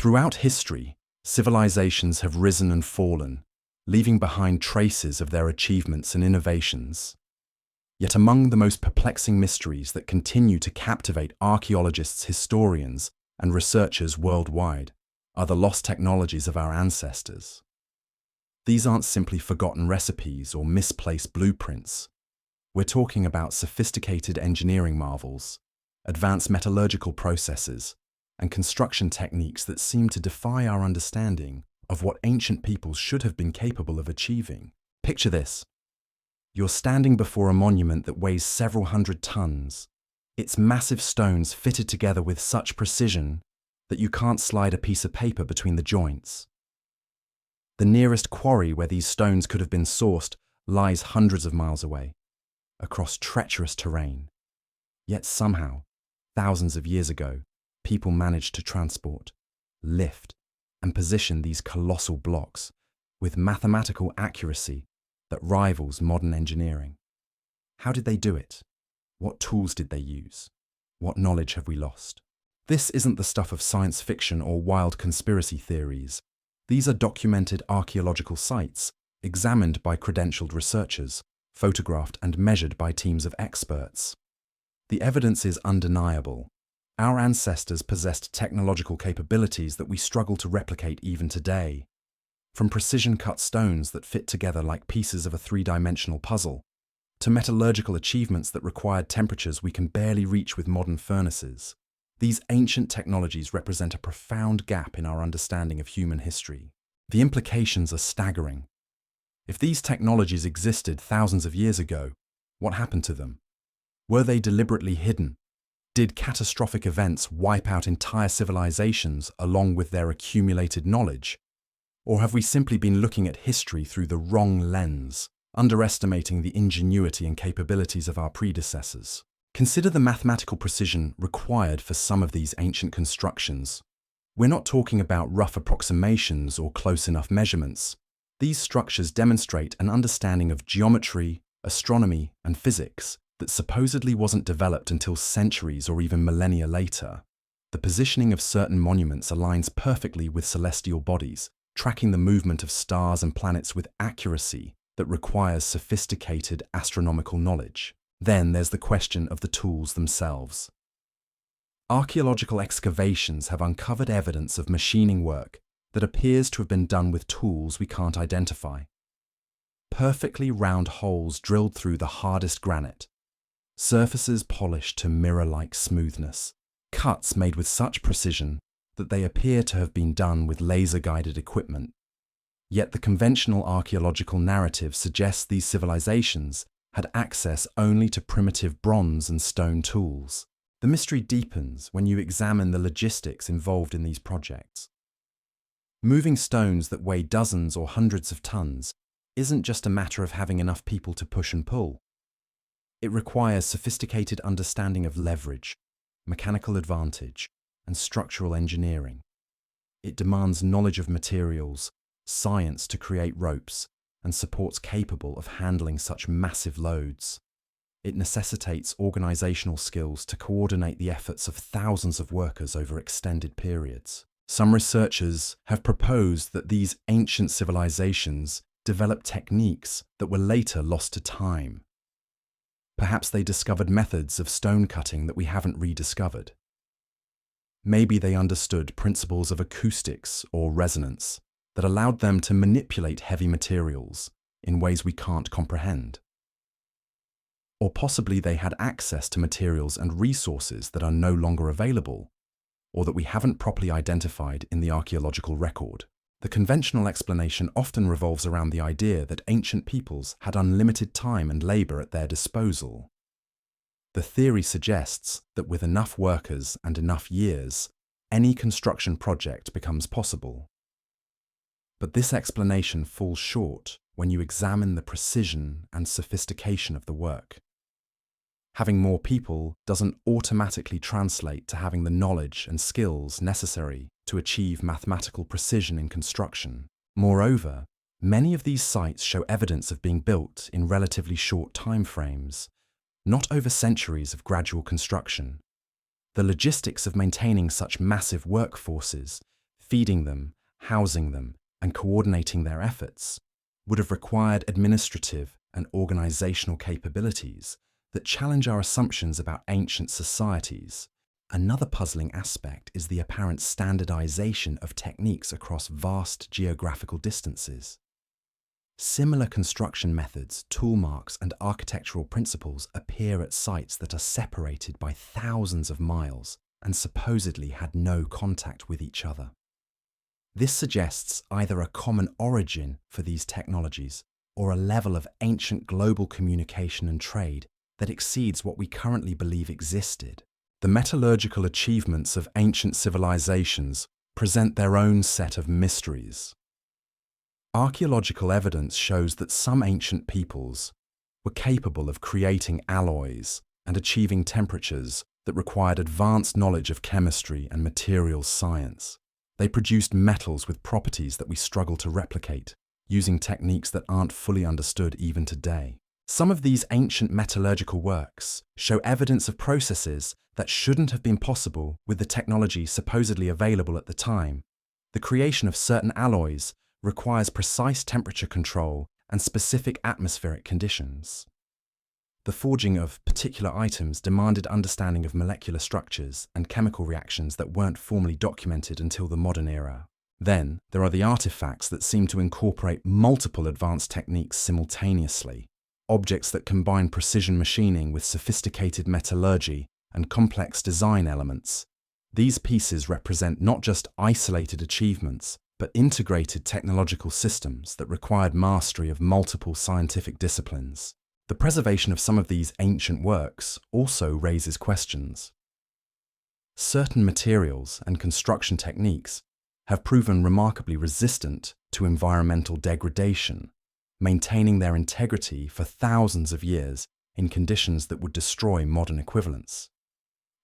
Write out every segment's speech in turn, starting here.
Throughout history, civilizations have risen and fallen, leaving behind traces of their achievements and innovations. Yet among the most perplexing mysteries that continue to captivate archaeologists, historians, and researchers worldwide are the lost technologies of our ancestors. These aren't simply forgotten recipes or misplaced blueprints. We're talking about sophisticated engineering marvels, advanced metallurgical processes, and construction techniques that seem to defy our understanding of what ancient peoples should have been capable of achieving. Picture this. You're standing before a monument that weighs several hundred tons. Its massive stones fitted together with such precision that you can't slide a piece of paper between the joints. The nearest quarry where these stones could have been sourced lies hundreds of miles away, across treacherous terrain. Yet somehow, thousands of years ago, people managed to transport, lift, and position these colossal blocks with mathematical accuracy that rivals modern engineering. How did they do it? What tools did they use? What knowledge have we lost? This isn't the stuff of science fiction or wild conspiracy theories. These are documented archaeological sites, examined by credentialed researchers, photographed and measured by teams of experts. The evidence is undeniable. Our ancestors possessed technological capabilities that we struggle to replicate even today. From precision-cut stones that fit together like pieces of a three-dimensional puzzle, to metallurgical achievements that required temperatures we can barely reach with modern furnaces. These ancient technologies represent a profound gap in our understanding of human history. The implications are staggering. If these technologies existed thousands of years ago, what happened to them? Were they deliberately hidden? Did catastrophic events wipe out entire civilizations along with their accumulated knowledge? Or have we simply been looking at history through the wrong lens, underestimating the ingenuity and capabilities of our predecessors? Consider the mathematical precision required for some of these ancient constructions. We're not talking about rough approximations or close enough measurements. These structures demonstrate an understanding of geometry, astronomy, and physics that supposedly wasn't developed until centuries or even millennia later. The positioning of certain monuments aligns perfectly with celestial bodies, tracking the movement of stars and planets with accuracy that requires sophisticated astronomical knowledge. Then there's the question of the tools themselves. Archaeological excavations have uncovered evidence of machining work that appears to have been done with tools we can't identify. Perfectly round holes drilled through the hardest granite, surfaces polished to mirror-like smoothness, cuts made with such precision that they appear to have been done with laser-guided equipment. Yet the conventional archaeological narrative suggests these civilizations had access only to primitive bronze and stone tools. The mystery deepens when you examine the logistics involved in these projects. Moving stones that weigh dozens or hundreds of tons isn't just a matter of having enough people to push and pull. It requires sophisticated understanding of leverage, mechanical advantage, and structural engineering. It demands knowledge of materials, science to create ropes, and supports capable of handling such massive loads. It necessitates organizational skills to coordinate the efforts of thousands of workers over extended periods. Some researchers have proposed that these ancient civilizations developed techniques that were later lost to time. Perhaps they discovered methods of stone cutting that we haven't rediscovered. Maybe they understood principles of acoustics or resonance that allowed them to manipulate heavy materials in ways we can't comprehend. Or possibly they had access to materials and resources that are no longer available, or that we haven't properly identified in the archaeological record. The conventional explanation often revolves around the idea that ancient peoples had unlimited time and labor at their disposal. The theory suggests that with enough workers and enough years, any construction project becomes possible. But this explanation falls short when you examine the precision and sophistication of the work. Having more people doesn't automatically translate to having the knowledge and skills necessary to achieve mathematical precision in construction. Moreover, many of these sites show evidence of being built in relatively short time frames, not over centuries of gradual construction. The logistics of maintaining such massive workforces Feeding them, housing them, and coordinating their efforts would have required administrative and organizational capabilities that challenge our assumptions about ancient societies. Another puzzling aspect is the apparent standardization of techniques across vast geographical distances. Similar construction methods, tool marks, and architectural principles appear at sites that are separated by thousands of miles and supposedly had no contact with each other. This suggests either a common origin for these technologies or a level of ancient global communication and trade that exceeds what we currently believe existed. The metallurgical achievements of ancient civilizations present their own set of mysteries. Archaeological evidence shows that some ancient peoples were capable of creating alloys and achieving temperatures that required advanced knowledge of chemistry and materials science. They produced metals with properties that we struggle to replicate, using techniques that aren't fully understood even today. Some of these ancient metallurgical works show evidence of processes that shouldn't have been possible with the technology supposedly available at the time. The creation of certain alloys requires precise temperature control and specific atmospheric conditions. The forging of particular items demanded understanding of molecular structures and chemical reactions that weren't formally documented until the modern era. Then, there are the artifacts that seem to incorporate multiple advanced techniques simultaneously, objects that combine precision machining with sophisticated metallurgy and complex design elements. These pieces represent not just isolated achievements, but integrated technological systems that required mastery of multiple scientific disciplines. The preservation of some of these ancient works also raises questions. Certain materials and construction techniques have proven remarkably resistant to environmental degradation, maintaining their integrity for thousands of years in conditions that would destroy modern equivalents.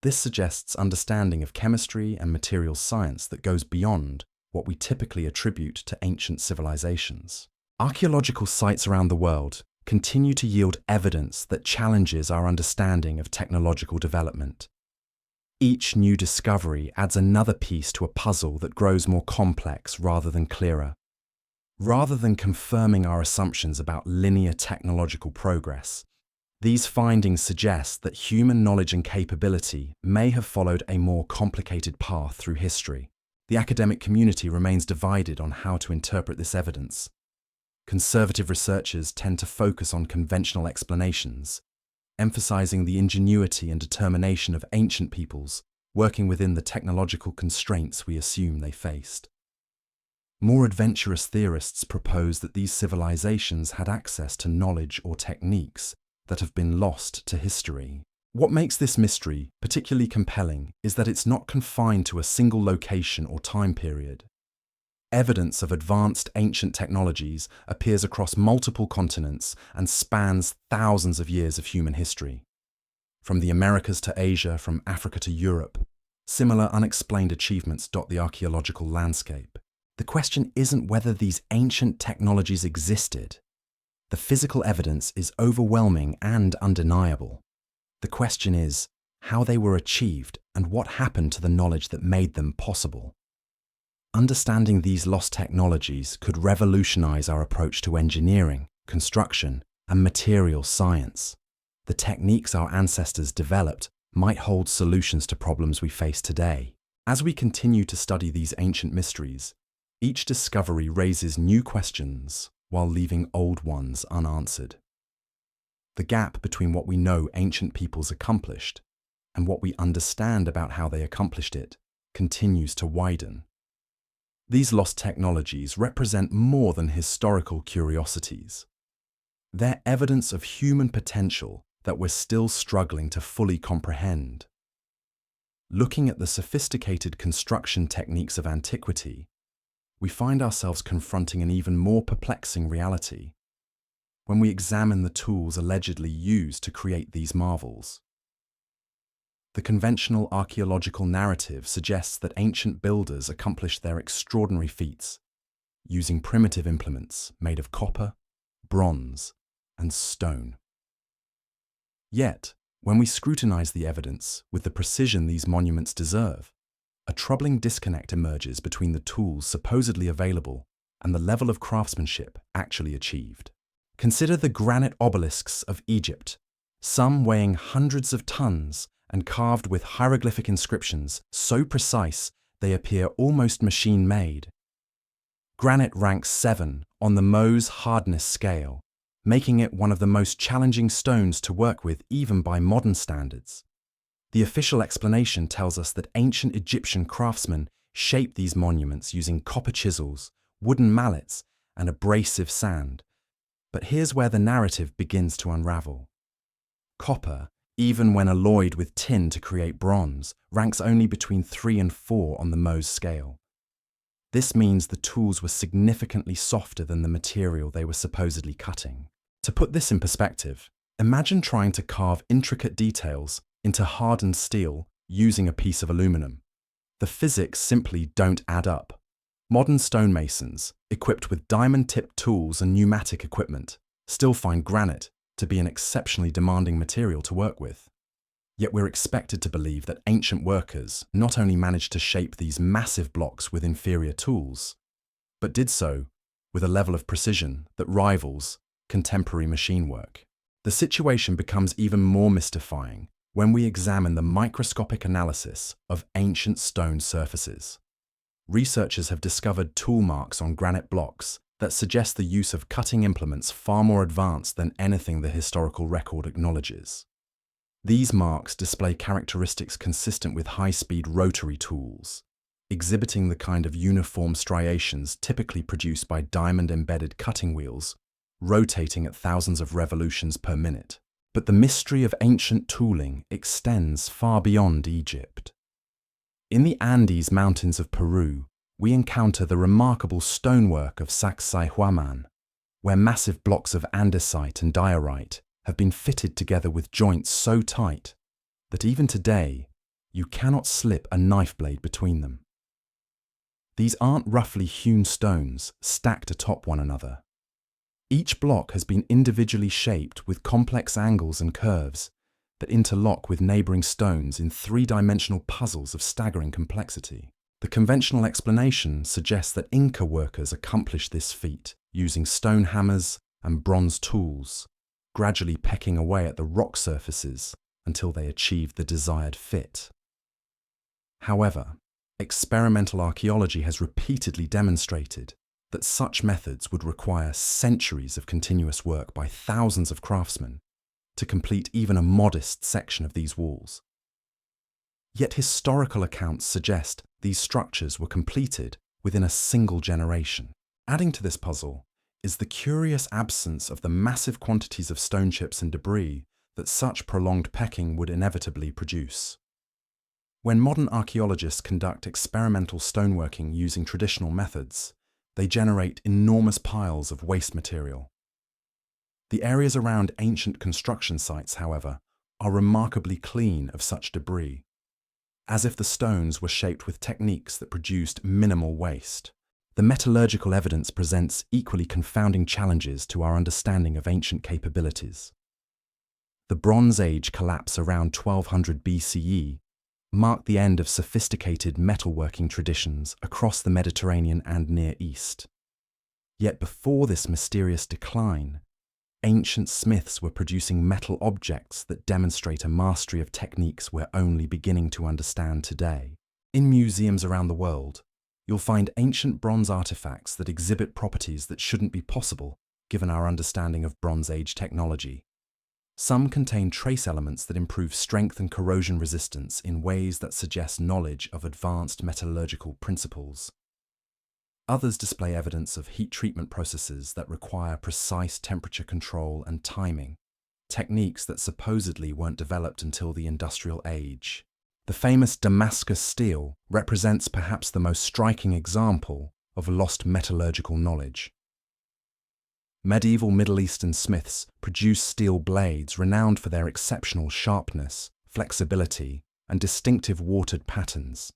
This suggests understanding of chemistry and materials science that goes beyond what we typically attribute to ancient civilizations. Archaeological sites around the world continue to yield evidence that challenges our understanding of technological development. Each new discovery adds another piece to a puzzle that grows more complex rather than clearer. Rather than confirming our assumptions about linear technological progress, these findings suggest that human knowledge and capability may have followed a more complicated path through history. The academic community remains divided on how to interpret this evidence. Conservative researchers tend to focus on conventional explanations, emphasizing the ingenuity and determination of ancient peoples working within the technological constraints we assume they faced. More adventurous theorists propose that these civilizations had access to knowledge or techniques that have been lost to history. What makes this mystery particularly compelling is that it's not confined to a single location or time period. Evidence of advanced ancient technologies appears across multiple continents and spans thousands of years of human history. From the Americas to Asia, from Africa to Europe, similar unexplained achievements dot the archaeological landscape. The question isn't whether these ancient technologies existed. The physical evidence is overwhelming and undeniable. The question is how they were achieved and what happened to the knowledge that made them possible. Understanding these lost technologies could revolutionize our approach to engineering, construction, and materials science. The techniques our ancestors developed might hold solutions to problems we face today. As we continue to study these ancient mysteries, each discovery raises new questions while leaving old ones unanswered. The gap between what we know ancient peoples accomplished and what we understand about how they accomplished it continues to widen. These lost technologies represent more than historical curiosities. They're evidence of human potential that we're still struggling to fully comprehend. Looking at the sophisticated construction techniques of antiquity, we find ourselves confronting an even more perplexing reality when we examine the tools allegedly used to create these marvels. The conventional archaeological narrative suggests that ancient builders accomplished their extraordinary feats using primitive implements made of copper, bronze, and stone. Yet, when we scrutinize the evidence with the precision these monuments deserve, a troubling disconnect emerges between the tools supposedly available and the level of craftsmanship actually achieved. Consider the granite obelisks of Egypt, some weighing hundreds of tons and carved with hieroglyphic inscriptions so precise they appear almost machine-made. Granite ranks 7 on the Mohs hardness scale, making it one of the most challenging stones to work with even by modern standards. The official explanation tells us that ancient Egyptian craftsmen shaped these monuments using copper chisels, wooden mallets, and abrasive sand. But here's where the narrative begins to unravel. Copper, even when alloyed with tin to create bronze, ranks only between 3 and 4 on the Mohs scale. This means the tools were significantly softer than the material they were supposedly cutting. To put this in perspective, imagine trying to carve intricate details into hardened steel using a piece of aluminum. The physics simply don't add up. Modern stonemasons, equipped with diamond-tipped tools and pneumatic equipment, still find granite to be an exceptionally demanding material to work with. Yet we're expected to believe that ancient workers not only managed to shape these massive blocks with inferior tools, but did so with a level of precision that rivals contemporary machine work. The situation becomes even more mystifying when we examine the microscopic analysis of ancient stone surfaces. Researchers have discovered tool marks on granite blocks that suggest the use of cutting implements far more advanced than anything the historical record acknowledges. These marks display characteristics consistent with high-speed rotary tools, exhibiting the kind of uniform striations typically produced by diamond-embedded cutting wheels, rotating at thousands of revolutions per minute. But the mystery of ancient tooling extends far beyond Egypt. In the Andes Mountains of Peru, we encounter the remarkable stonework of Sacsayhuaman, where massive blocks of andesite and diorite have been fitted together with joints so tight that even today you cannot slip a knife blade between them. These aren't roughly hewn stones stacked atop one another. Each block has been individually shaped with complex angles and curves that interlock with neighboring stones in three-dimensional puzzles of staggering complexity. The conventional explanation suggests that Inca workers accomplished this feat using stone hammers and bronze tools, gradually pecking away at the rock surfaces until they achieved the desired fit. However, experimental archaeology has repeatedly demonstrated that such methods would require centuries of continuous work by thousands of craftsmen to complete even a modest section of these walls. Yet historical accounts suggest these structures were completed within a single generation. Adding to this puzzle is the curious absence of the massive quantities of stone chips and debris that such prolonged pecking would inevitably produce. When modern archaeologists conduct experimental stoneworking using traditional methods, they generate enormous piles of waste material. The areas around ancient construction sites, however, are remarkably clean of such debris, as if the stones were shaped with techniques that produced minimal waste. The metallurgical evidence presents equally confounding challenges to our understanding of ancient capabilities. The Bronze Age collapse around 1200 BCE marked the end of sophisticated metalworking traditions across the Mediterranean and Near East. Yet before this mysterious decline, ancient smiths were producing metal objects that demonstrate a mastery of techniques we're only beginning to understand today. In museums around the world, you'll find ancient bronze artifacts that exhibit properties that shouldn't be possible given our understanding of Bronze Age technology. Some contain trace elements that improve strength and corrosion resistance in ways that suggest knowledge of advanced metallurgical principles. Others display evidence of heat treatment processes that require precise temperature control and timing, techniques that supposedly weren't developed until the Industrial Age. The famous Damascus steel represents perhaps the most striking example of lost metallurgical knowledge. Medieval Middle Eastern smiths produced steel blades renowned for their exceptional sharpness, flexibility, and distinctive watered patterns.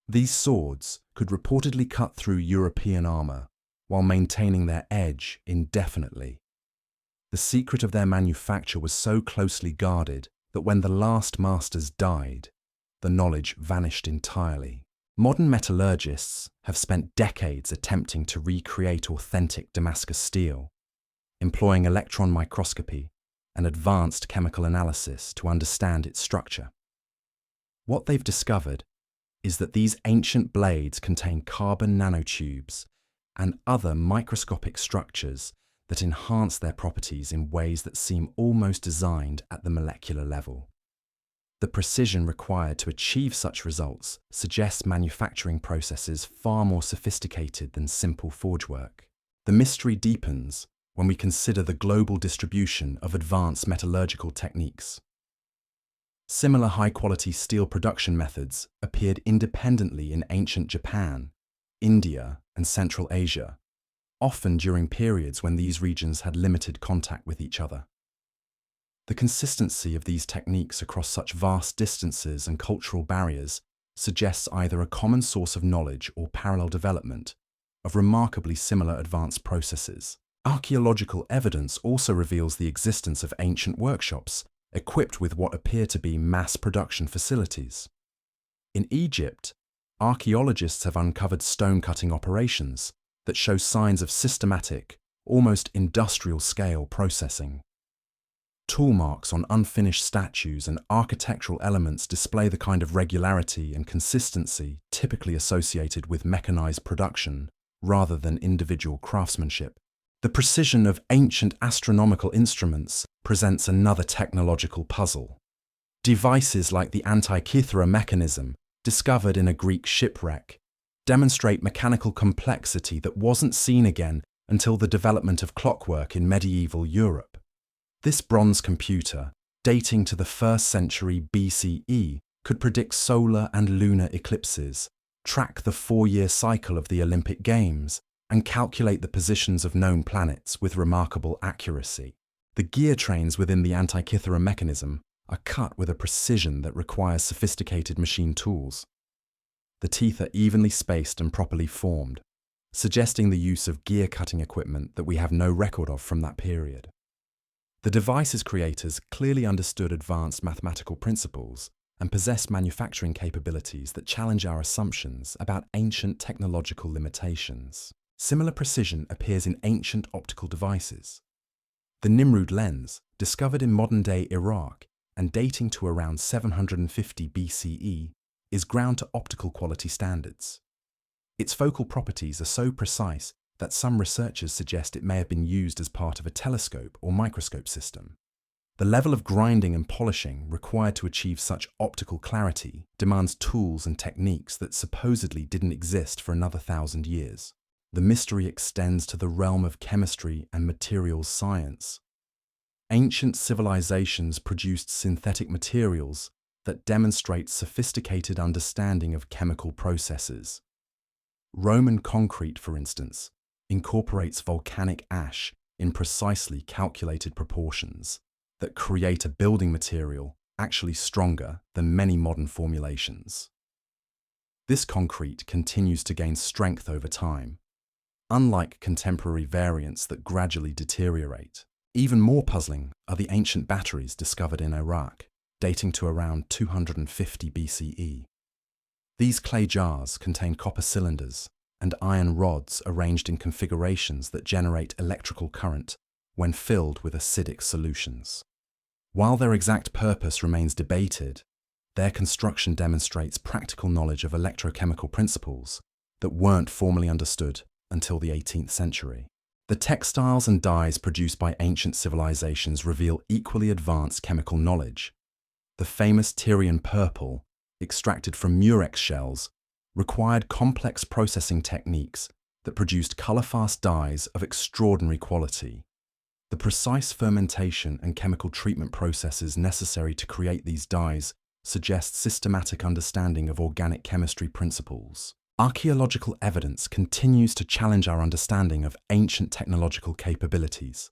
These swords could reportedly cut through European armor while maintaining their edge indefinitely. The secret of their manufacture was so closely guarded that when the last masters died, the knowledge vanished entirely. Modern metallurgists have spent decades attempting to recreate authentic Damascus steel, employing electron microscopy and advanced chemical analysis to understand its structure. What they've discovered is that these ancient blades contain carbon nanotubes and other microscopic structures that enhance their properties in ways that seem almost designed at the molecular level. The precision required to achieve such results suggests manufacturing processes far more sophisticated than simple forge work. The mystery deepens when we consider the global distribution of advanced metallurgical techniques. Similar high-quality steel production methods appeared independently in ancient Japan, India, and Central Asia, often during periods when these regions had limited contact with each other. The consistency of these techniques across such vast distances and cultural barriers suggests either a common source of knowledge or parallel development of remarkably similar advanced processes. Archaeological evidence also reveals the existence of ancient workshops equipped with what appear to be mass production facilities. In Egypt, archaeologists have uncovered stone-cutting operations that show signs of systematic, almost industrial-scale processing. Tool marks on unfinished statues and architectural elements display the kind of regularity and consistency typically associated with mechanized production rather than individual craftsmanship. The precision of ancient astronomical instruments presents another technological puzzle. Devices like the Antikythera Mechanism, discovered in a Greek shipwreck, demonstrate mechanical complexity that wasn't seen again until the development of clockwork in medieval Europe. This bronze computer, dating to the 1st century BCE, could predict solar and lunar eclipses, track the 4-year cycle of the Olympic Games, and calculate the positions of known planets with remarkable accuracy. The gear trains within the Antikythera Mechanism are cut with a precision that requires sophisticated machine tools. The teeth are evenly spaced and properly formed, suggesting the use of gear-cutting equipment that we have no record of from that period. The device's creators clearly understood advanced mathematical principles and possessed manufacturing capabilities that challenge our assumptions about ancient technological limitations. Similar precision appears in ancient optical devices. The Nimrud lens, discovered in modern-day Iraq and dating to around 750 BCE, is ground to optical quality standards. Its focal properties are so precise that some researchers suggest it may have been used as part of a telescope or microscope system. The level of grinding and polishing required to achieve such optical clarity demands tools and techniques that supposedly didn't exist for another 1,000 years. The mystery extends to the realm of chemistry and materials science. Ancient civilizations produced synthetic materials that demonstrate sophisticated understanding of chemical processes. Roman concrete, for instance, incorporates volcanic ash in precisely calculated proportions that create a building material actually stronger than many modern formulations. This concrete continues to gain strength over time, unlike contemporary variants that gradually deteriorate. Even more puzzling are the ancient batteries discovered in Iraq, dating to around 250 BCE. These clay jars contain copper cylinders and iron rods arranged in configurations that generate electrical current when filled with acidic solutions. While their exact purpose remains debated, their construction demonstrates practical knowledge of electrochemical principles that weren't formally understood until the 18th century. The textiles and dyes produced by ancient civilizations reveal equally advanced chemical knowledge. The famous Tyrian purple, extracted from murex shells, required complex processing techniques that produced color-fast dyes of extraordinary quality. The precise fermentation and chemical treatment processes necessary to create these dyes suggest systematic understanding of organic chemistry principles. Archaeological evidence continues to challenge our understanding of ancient technological capabilities.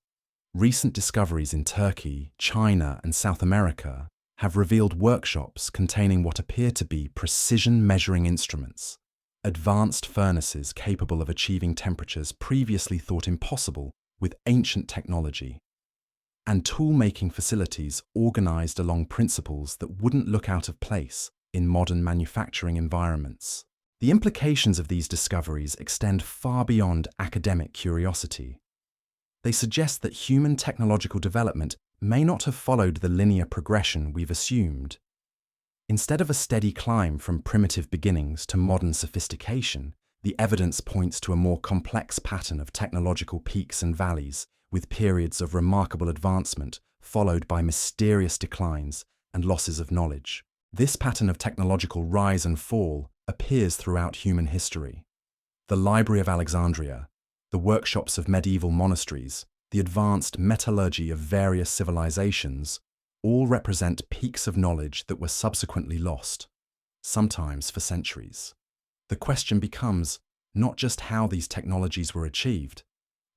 Recent discoveries in Turkey, China, and South America have revealed workshops containing what appear to be precision measuring instruments, advanced furnaces capable of achieving temperatures previously thought impossible with ancient technology, and tool-making facilities organized along principles that wouldn't look out of place in modern manufacturing environments. The implications of these discoveries extend far beyond academic curiosity. They suggest that human technological development may not have followed the linear progression we've assumed. Instead of a steady climb from primitive beginnings to modern sophistication, the evidence points to a more complex pattern of technological peaks and valleys, with periods of remarkable advancement followed by mysterious declines and losses of knowledge. This pattern of technological rise and fall appears throughout human history. The Library of Alexandria, the workshops of medieval monasteries, the advanced metallurgy of various civilizations all represent peaks of knowledge that were subsequently lost, sometimes for centuries. The question becomes not just how these technologies were achieved,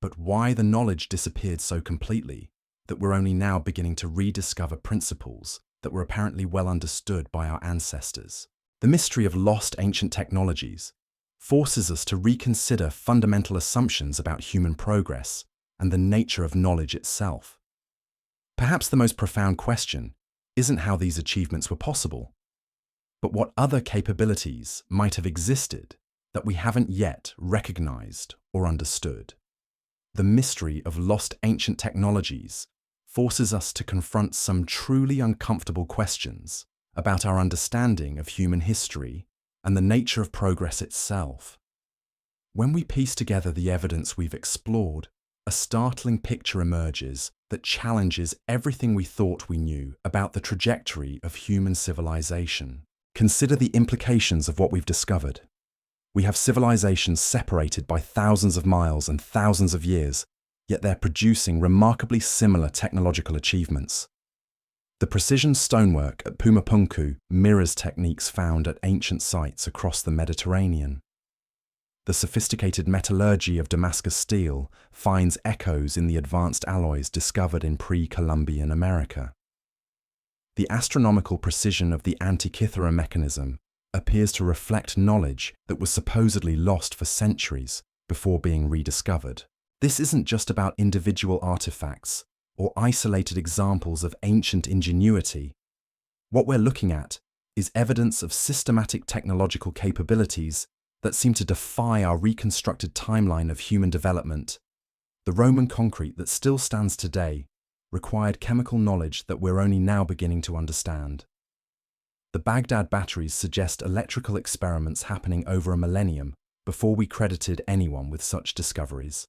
but why the knowledge disappeared so completely that we're only now beginning to rediscover principles that were apparently well understood by our ancestors. The mystery of lost ancient technologies forces us to reconsider fundamental assumptions about human progress and the nature of knowledge itself. Perhaps the most profound question isn't how these achievements were possible, but what other capabilities might have existed that we haven't yet recognized or understood. The mystery of lost ancient technologies forces us to confront some truly uncomfortable questions about our understanding of human history and the nature of progress itself. When we piece together the evidence we've explored, a startling picture emerges that challenges everything we thought we knew about the trajectory of human civilization. Consider the implications of what we've discovered. We have civilizations separated by thousands of miles and thousands of years, yet they're producing remarkably similar technological achievements. The precision stonework at Pumapunku mirrors techniques found at ancient sites across the Mediterranean. The sophisticated metallurgy of Damascus steel finds echoes in the advanced alloys discovered in pre-Columbian America. The astronomical precision of the Antikythera Mechanism appears to reflect knowledge that was supposedly lost for centuries before being rediscovered. This isn't just about individual artifacts or isolated examples of ancient ingenuity. What we're looking at is evidence of systematic technological capabilities that seem to defy our reconstructed timeline of human development. The Roman concrete that still stands today required chemical knowledge that we're only now beginning to understand. The Baghdad batteries suggest electrical experiments happening over a millennium before we credited anyone with such discoveries.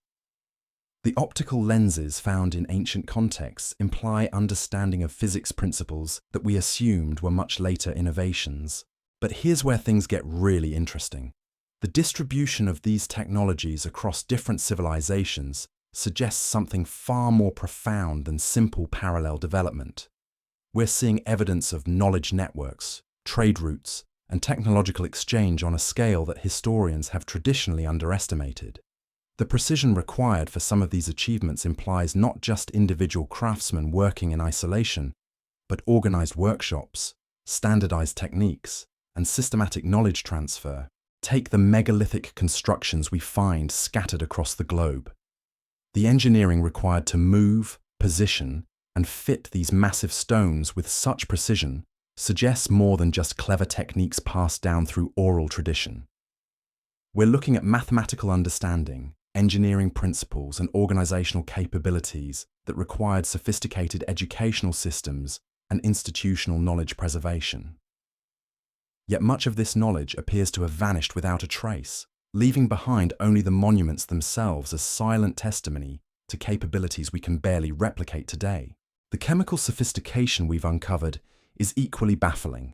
The optical lenses found in ancient contexts imply understanding of physics principles that we assumed were much later innovations. But here's where things get really interesting. The distribution of these technologies across different civilizations suggests something far more profound than simple parallel development. We're seeing evidence of knowledge networks, trade routes, and technological exchange on a scale that historians have traditionally underestimated. The precision required for some of these achievements implies not just individual craftsmen working in isolation, but organized workshops, standardized techniques, and systematic knowledge transfer. Take the megalithic constructions we find scattered across the globe. The engineering required to move, position, and fit these massive stones with such precision suggests more than just clever techniques passed down through oral tradition. We're looking at mathematical understanding, engineering principles, and organizational capabilities that required sophisticated educational systems and institutional knowledge preservation. Yet much of this knowledge appears to have vanished without a trace, leaving behind only the monuments themselves as silent testimony to capabilities we can barely replicate today. The chemical sophistication we've uncovered is equally baffling.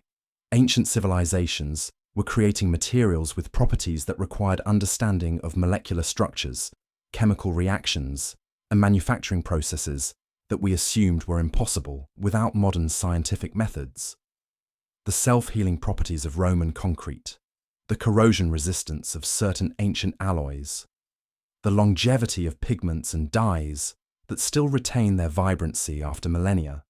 Ancient civilizations were creating materials with properties that required understanding of molecular structures, chemical reactions, and manufacturing processes that we assumed were impossible without modern scientific methods. The self-healing properties of Roman concrete, the corrosion resistance of certain ancient alloys, the longevity of pigments and dyes that still retain their vibrancy after millennia,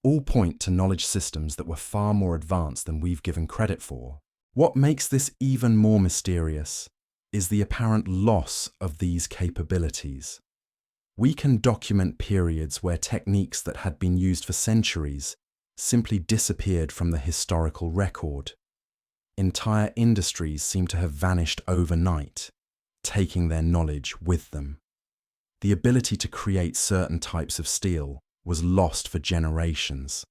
all point to knowledge systems that were far more advanced than we've given credit for. What makes this even more mysterious is the apparent loss of these capabilities. We can document periods where techniques that had been used for centuries simply disappeared from the historical record. Entire industries seem to have vanished overnight, taking their knowledge with them. The ability to create certain types of steel was lost for generations.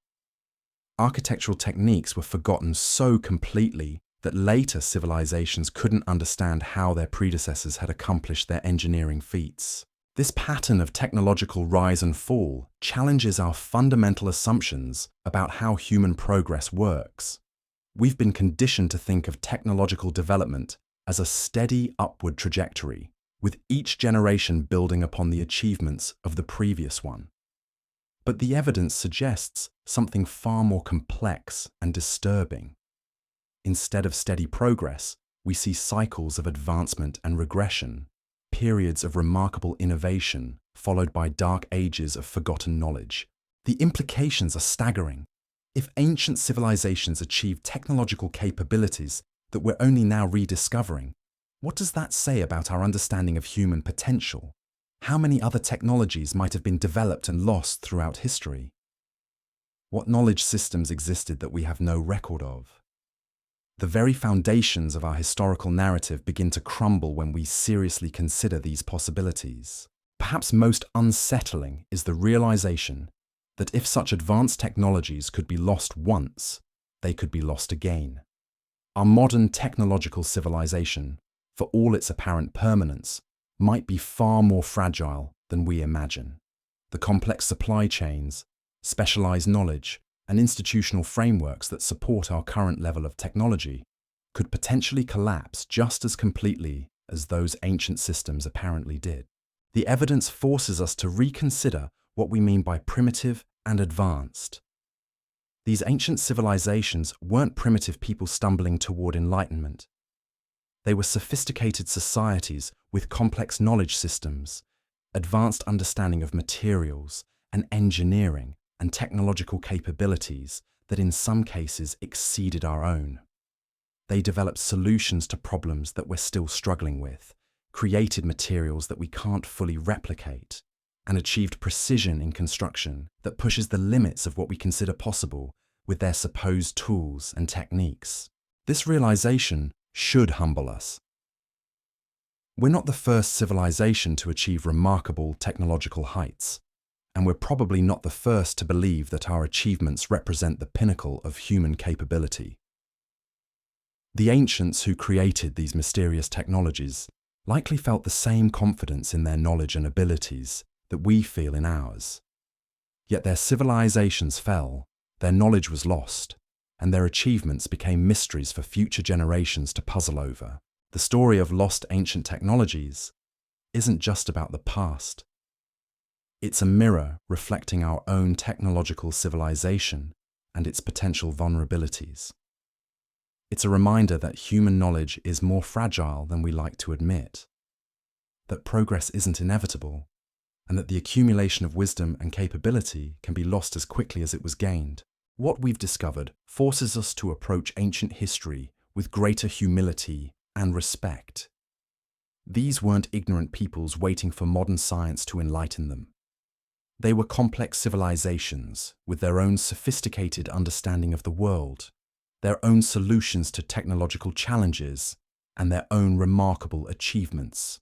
Architectural techniques were forgotten so completely that later civilizations couldn't understand how their predecessors had accomplished their engineering feats. This pattern of technological rise and fall challenges our fundamental assumptions about how human progress works. We've been conditioned to think of technological development as a steady upward trajectory, with each generation building upon the achievements of the previous one. But the evidence suggests something far more complex and disturbing. Instead of steady progress, we see cycles of advancement and regression, periods of remarkable innovation, followed by dark ages of forgotten knowledge. The implications are staggering. If ancient civilizations achieved technological capabilities that we're only now rediscovering, what does that say about our understanding of human potential? How many other technologies might have been developed and lost throughout history? What knowledge systems existed that we have no record of? The very foundations of our historical narrative begin to crumble when we seriously consider these possibilities. Perhaps most unsettling is the realization that if such advanced technologies could be lost once, they could be lost again. Our modern technological civilization, for all its apparent permanence, might be far more fragile than we imagine. The complex supply chains, specialized knowledge, and institutional frameworks that support our current level of technology could potentially collapse just as completely as those ancient systems apparently did. The evidence forces us to reconsider what we mean by primitive and advanced. These ancient civilizations weren't primitive people stumbling toward enlightenment. They were sophisticated societies with complex knowledge systems, advanced understanding of materials and engineering and technological capabilities that in some cases exceeded our own. They developed solutions to problems that we're still struggling with, created materials that we can't fully replicate, and achieved precision in construction that pushes the limits of what we consider possible with their supposed tools and techniques. This realization should humble us. We're not the first civilization to achieve remarkable technological heights, and we're probably not the first to believe that our achievements represent the pinnacle of human capability. The ancients who created these mysterious technologies likely felt the same confidence in their knowledge and abilities that we feel in ours. Yet their civilizations fell, their knowledge was lost, and their achievements became mysteries for future generations to puzzle over. The story of lost ancient technologies isn't just about the past. It's a mirror reflecting our own technological civilization and its potential vulnerabilities. It's a reminder that human knowledge is more fragile than we like to admit, that progress isn't inevitable, and that the accumulation of wisdom and capability can be lost as quickly as it was gained. What we've discovered forces us to approach ancient history with greater humility and respect. These weren't ignorant peoples waiting for modern science to enlighten them. They were complex civilizations with their own sophisticated understanding of the world, their own solutions to technological challenges, and their own remarkable achievements.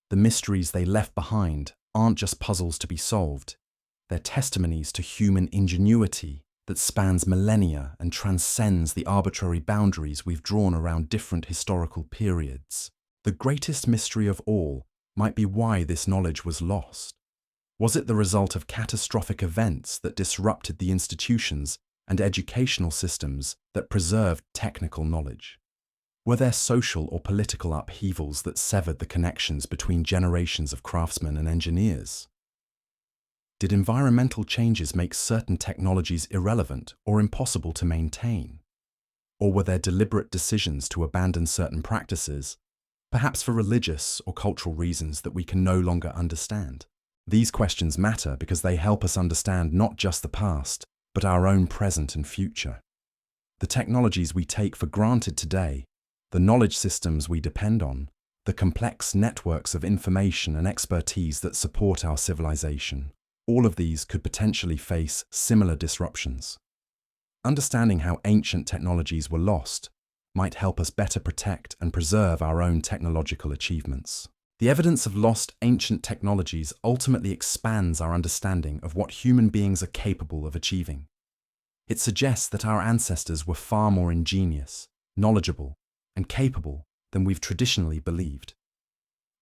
The mysteries they left behind aren't just puzzles to be solved, they're testimonies to human ingenuity that spans millennia and transcends the arbitrary boundaries we've drawn around different historical periods. The greatest mystery of all might be why this knowledge was lost. Was it the result of catastrophic events that disrupted the institutions and educational systems that preserved technical knowledge? Were there social or political upheavals that severed the connections between generations of craftsmen and engineers? Did environmental changes make certain technologies irrelevant or impossible to maintain? Or were there deliberate decisions to abandon certain practices, perhaps for religious or cultural reasons that we can no longer understand? These questions matter because they help us understand not just the past, but our own present and future. The technologies we take for granted today, the knowledge systems we depend on, the complex networks of information and expertise that support our civilization, all of these could potentially face similar disruptions. Understanding how ancient technologies were lost might help us better protect and preserve our own technological achievements. The evidence of lost ancient technologies ultimately expands our understanding of what human beings are capable of achieving. It suggests that our ancestors were far more ingenious, knowledgeable, and capable than we've traditionally believed.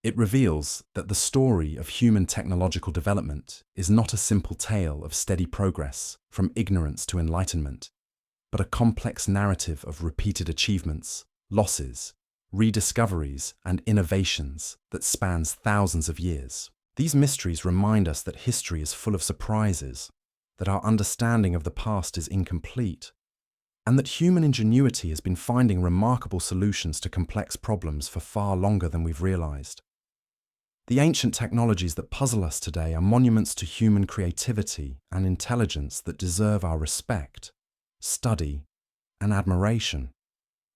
It reveals that the story of human technological development is not a simple tale of steady progress from ignorance to enlightenment, but a complex narrative of repeated achievements, losses, rediscoveries, and innovations that spans thousands of years. These mysteries remind us that history is full of surprises, that our understanding of the past is incomplete, and that human ingenuity has been finding remarkable solutions to complex problems for far longer than we've realized. The ancient technologies that puzzle us today are monuments to human creativity and intelligence that deserve our respect, study, and admiration.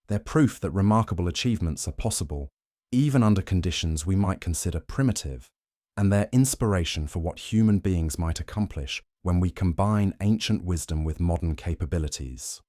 They're proof that remarkable achievements are possible, even under conditions we might consider primitive, and they're inspiration for what human beings might accomplish when we combine ancient wisdom with modern capabilities.